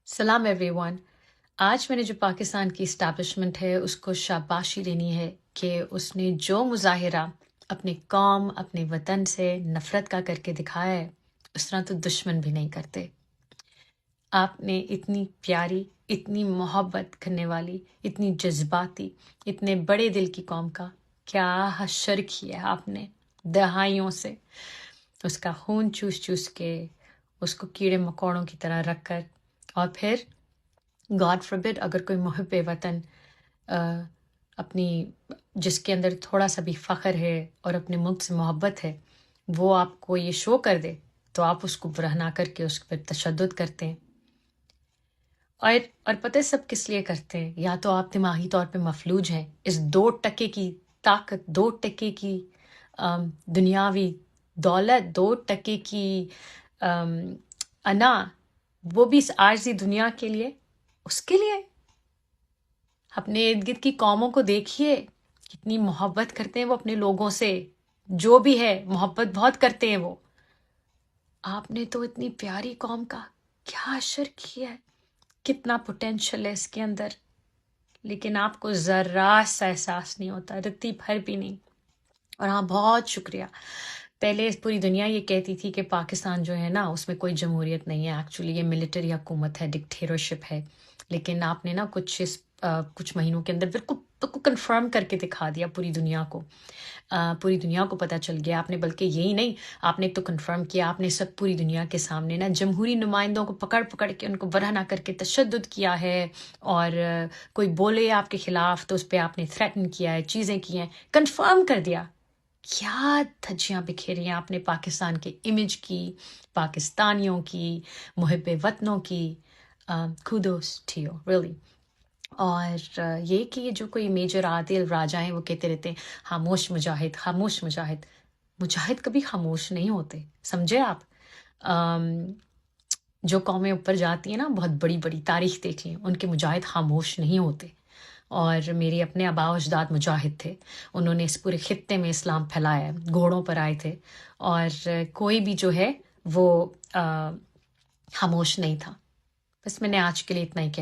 سلام every one. آج میں نے جو پاکستان کی اسٹیبلشمنٹ ہے اس کو شاباشی دینی ہے کہ اس نے جو مظاہرہ اپنے قوم اپنے وطن سے نفرت کا کر کے دکھایا ہے اس طرح تو دشمن بھی نہیں کرتے. آپ نے اتنی پیاری اتنی محبت کرنے والی اتنی جذباتی اتنے بڑے دل کی قوم کا کیا حشر کیا ہے آپ نے دہائیوں سے. اس کا خون چوس چوس کے اس کو کیڑے مکوڑوں کی طرح رکھ کر اور پھر گاڈ فوربڈ اگر کوئی محب وطن اپنی جس کے اندر تھوڑا سا بھی فخر ہے اور اپنے ملک سے محبت ہے وہ آپ کو یہ شو کر دے تو آپ اس کو برہنا کر کے اس پر تشدد کرتے ہیں. اور پتہ ہے سب کس لیے کرتے ہیں؟ یا تو آپ دماغی طور پہ مفلوج ہیں. اس 2% کی طاقت 2% کی دنیاوی دولت 2% کی انا وہ بھی اس عارضی دنیا کے لیے اس کے لیے اپنے ارد گرد کی قوموں کو دیکھیے کتنی محبت کرتے ہیں وہ اپنے لوگوں سے. جو بھی ہے محبت بہت کرتے ہیں وہ. آپ نے تو اتنی پیاری قوم کا کیا اشر کیا ہے کتنا پوٹینشل ہے اس کے اندر لیکن آپ کو ذرا سا احساس نہیں ہوتا رتی بھر بھی نہیں. اور ہاں بہت شکریہ. پہلے پوری دنیا یہ کہتی تھی کہ پاکستان جو ہے نا اس میں کوئی جمہوریت نہیں ہے. ایکچولی یہ ملٹری حکومت ہے ڈکٹیٹرشپ ہے. لیکن آپ نے نا کچھ مہینوں کے اندر بالکل کنفرم کر کے دکھا دیا پوری دنیا کو. پوری دنیا کو پتہ چل گیا. آپ نے بلکہ یہی نہیں آپ نے تو کنفرم کیا آپ نے سب پوری دنیا کے سامنے نا جمہوری نمائندوں کو پکڑ کے ان کو برہنہ کر کے تشدد کیا ہے. اور کوئی بولے آپ کے خلاف تو اس پہ آپ نے تھریٹن کیا ہے چیزیں کی ہیں کنفرم کر دیا. کیا دھجیاں بکھیری ہیں آپ نے پاکستان کے امیج کی پاکستانیوں کی محب وطنوں کی. kudos to you really. اور یہ کہ یہ جو کوئی میجر عادل راجا ہیں وہ کہتے رہتے ہیں خاموش مجاہد خاموش مجاہد. مجاہد کبھی خاموش نہیں ہوتے سمجھے آپ. جو قومیں اوپر جاتی ہیں نا بہت بڑی بڑی تاریخ دیکھ لیں ان کے مجاہد خاموش نہیں ہوتے. اور میرے اپنے آباء و اجداد مجاہد تھے. انہوں نے اس پورے خطے میں اسلام پھیلایا ہے. گھوڑوں پر آئے تھے اور کوئی بھی جو ہے وہ خاموش نہیں تھا. بس میں نے آج کے لیے اتنا ہی کہنا.